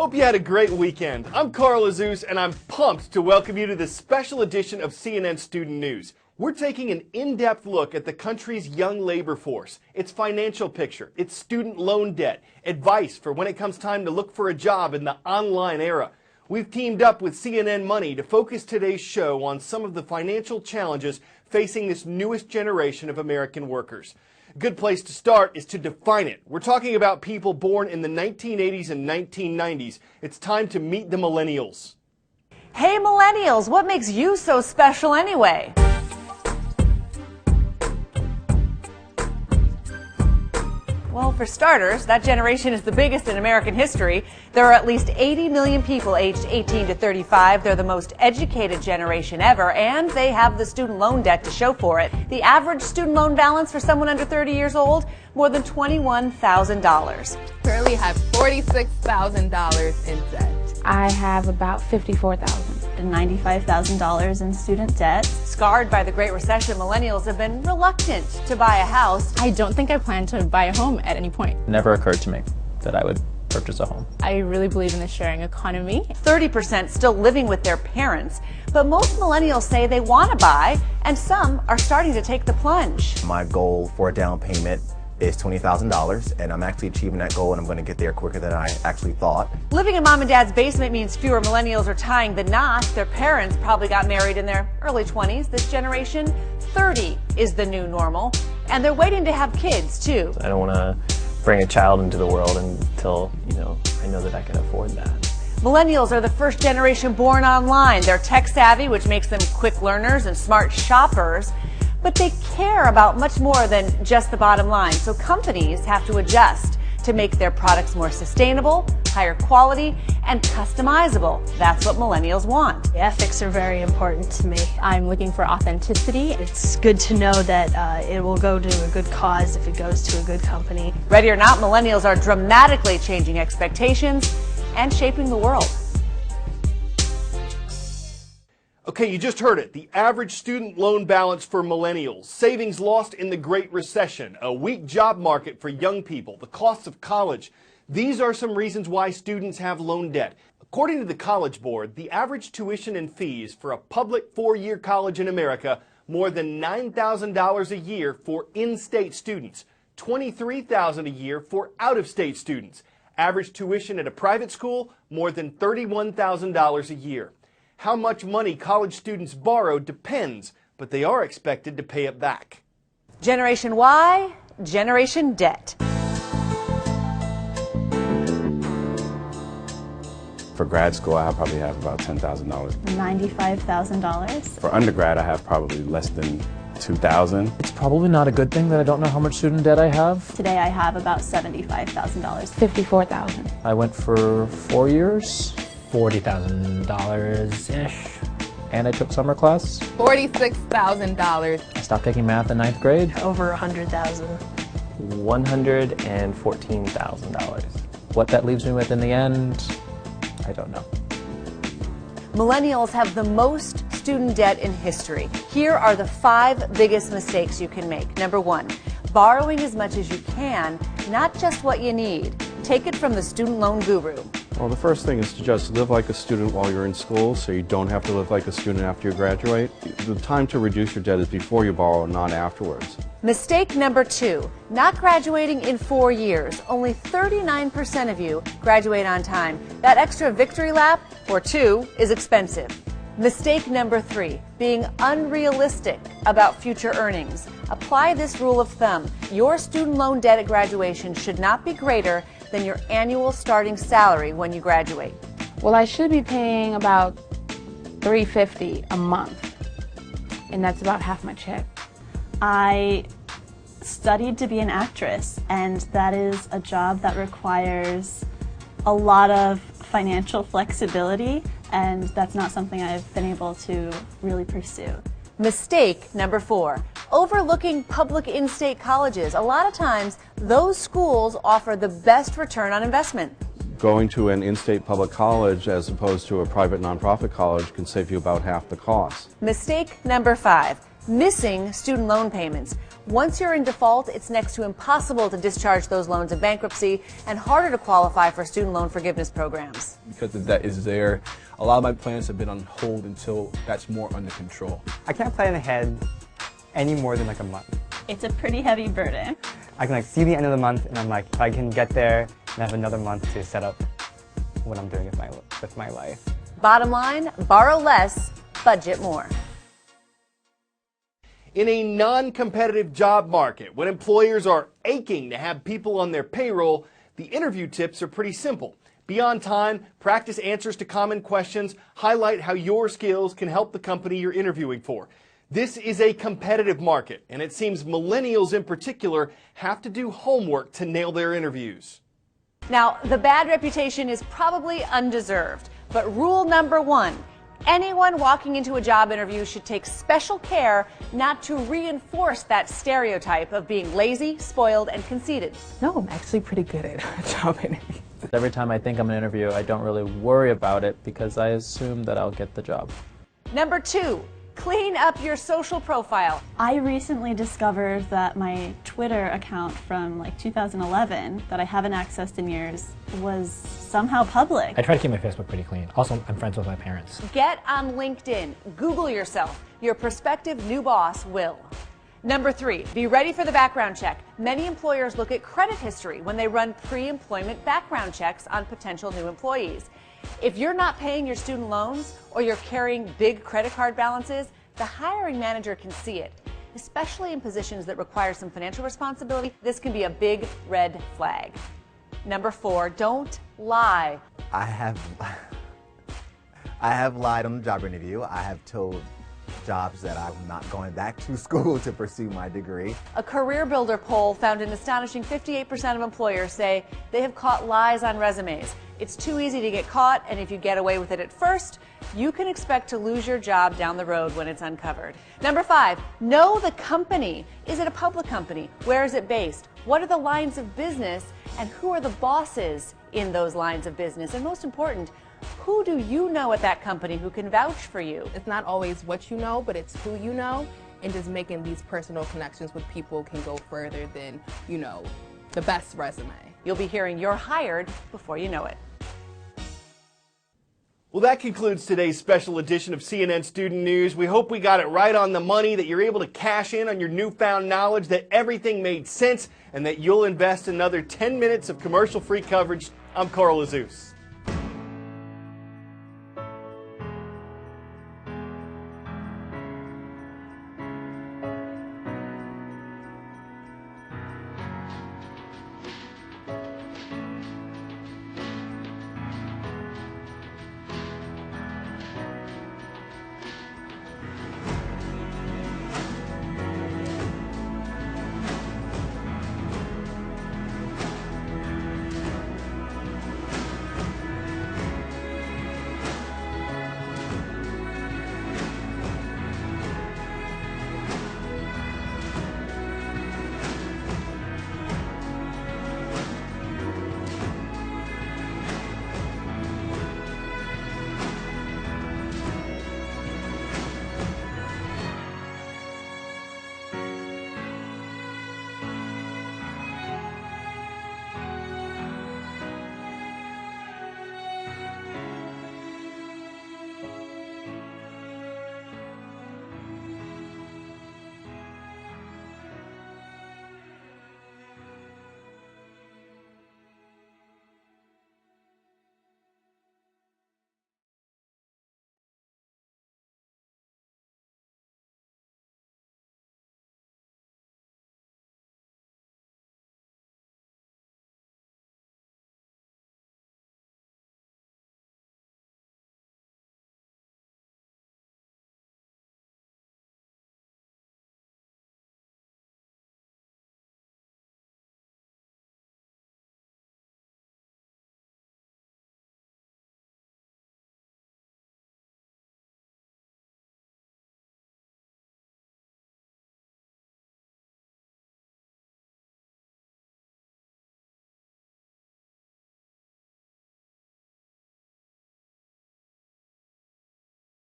Hope you had a great weekend. I'm Carl Azus, and I'm pumped to welcome you to this special edition of CNN Student News. We're taking an in-depth look at the country's young labor force, its financial picture, its student loan debt, advice for when it comes time to look for a job in the online era. We've teamed up with CNN Money to focus today's show on some of the financial challenges facing this newest generation of American workers. A good place to start is to define it. We're talking about people born in the 1980s and 1990s. It's time to meet the millennials. Hey millennials, what makes you so special anyway? Well, for starters, that generation is the biggest in American history. There are at least 80 million people aged 18 to 35. They're the most educated generation ever, and they have the student loan debt to show for it. The average student loan balance for someone under 30 years old, more than $21,000. Currently have $46,000 in debt. I have about $54,000. And $95,000 in student debt. Scarred by the Great Recession, millennials have been reluctant to buy a house. I don't think I plan to buy a home at any point. It never occurred to me that I would purchase a home. I really believe in the sharing economy. 30% still living with their parents, but most millennials say they want to buy, and some are starting to take the plunge. My goal for a down payment is $20,000, and I'm actually achieving that goal, and I'm going to get there quicker than I actually thought. Living in mom and dad's basement means fewer millennials are tying the knot. Their parents probably got married in their early 20s. This generation, 30 is the new normal, and they're waiting to have kids too. I don't want to bring a child into the world until, I know that I can afford that. Millennials are the first generation born online. They're tech savvy, which makes them quick learners and smart shoppers. But they care about much more than just the bottom line, so companies have to adjust to make their products more sustainable, higher quality, and customizable. That's what millennials want. Ethics are very important to me. I'm looking for authenticity. It's good to know that it will go to a good cause if it goes to a good company. Ready or not, millennials are dramatically changing expectations and shaping the world. Okay, you just heard it. The average student loan balance for millennials, savings lost in the Great Recession, a weak job market for young people, the costs of college. These are some reasons why students have loan debt. According to the College Board, the average tuition and fees for a public four-year college in America, more than $9,000 a year for in-state students, $23,000 a year for out-of-state students. Average tuition at a private school, more than $31,000 a year. How much money college students borrow depends, but they are expected to pay it back. Generation Y, generation debt. For grad school, I probably have about $10,000. $95,000. For undergrad, I have probably less than $2,000. It's probably not a good thing that I don't know how much student debt I have. Today I have about $75,000. $54,000. I went for 4 years. $40,000-ish. And I took summer class. $46,000. I stopped taking math in 9th grade. Over $100,000. $114,000. What that leaves me with in the end, I don't know. Millennials have the most student debt in history. Here are the 5 biggest mistakes you can make. Number 1, borrowing as much as you can, not just what you need. Take it from the student loan guru. Well, the first thing is to just live like a student while you're in school, so you don't have to live like a student after you graduate. The time to reduce your debt is before you borrow, not afterwards. Mistake number 2, not graduating in 4 years. Only 39% of you graduate on time. That extra victory lap, or 2, is expensive. Mistake number 3, being unrealistic about future earnings. Apply this rule of thumb. Your student loan debt at graduation should not be greater than your annual starting salary when you graduate. Well, I should be paying about $350 a month, and that's about half my check. I studied to be an actress, and that is a job that requires a lot of financial flexibility, and that's not something I've been able to really pursue. Mistake number 4, overlooking public in-state colleges. A lot of times, those schools offer the best return on investment. Going to an in-state public college as opposed to a private nonprofit college can save you about half the cost. Mistake number 5, missing student loan payments. Once you're in default, it's next to impossible to discharge those loans in bankruptcy and harder to qualify for student loan forgiveness programs. Because the debt is there, a lot of my plans have been on hold until that's more under control. I can't plan ahead any more than like a month. It's a pretty heavy burden. I can like see the end of the month and I'm like, if I can get there and have another month to set up what I'm doing with my life. Bottom line, borrow less, budget more. In a non-competitive job market, when employers are aching to have people on their payroll, the interview tips are pretty simple. Be on time, practice answers to common questions, highlight how your skills can help the company you're interviewing for. This is a competitive market, and it seems millennials in particular have to do homework to nail their interviews. Now, the bad reputation is probably undeserved, but rule number one, anyone walking into a job interview should take special care not to reinforce that stereotype of being lazy, spoiled, and conceited. No, I'm actually pretty good at job interviews. Every time I think I'm an interview, I don't really worry about it because I assume that I'll get the job. Number two, clean up your social profile. I recently discovered that my Twitter account from like 2011 that I haven't accessed in years was somehow public. I try to keep my Facebook pretty clean. Also, I'm friends with my parents. Get on LinkedIn. Google yourself. Your prospective new boss will. Number three, be ready for the background check. Many employers look at credit history when they run pre-employment background checks on potential new employees. If you're not paying your student loans or you're carrying big credit card balances, the hiring manager can see it. Especially in positions that require some financial responsibility, this can be a big red flag. Number four, don't lie. I have lied on the job interview. I have told jobs that I'm not going back to school to pursue my degree. A Career Builder poll found an astonishing 58% of employers say they have caught lies on resumes. It's too easy to get caught, and if you get away with it at first, you can expect to lose your job down the road when it's uncovered. Number five, know the company. Is it a public company? Where is it based? What are the lines of business, and who are the bosses in those lines of business? And most important, who do you know at that company who can vouch for you? It's not always what you know, but it's who you know, and just making these personal connections with people can go further than, you know, the best resume. You'll be hearing you're hired before you know it. Well, that concludes today's special edition of CNN Student News. We hope we got it right on the money, that you're able to cash in on your newfound knowledge, that everything made sense, and that you'll invest another 10 minutes of commercial-free coverage. I'm Carl Azus.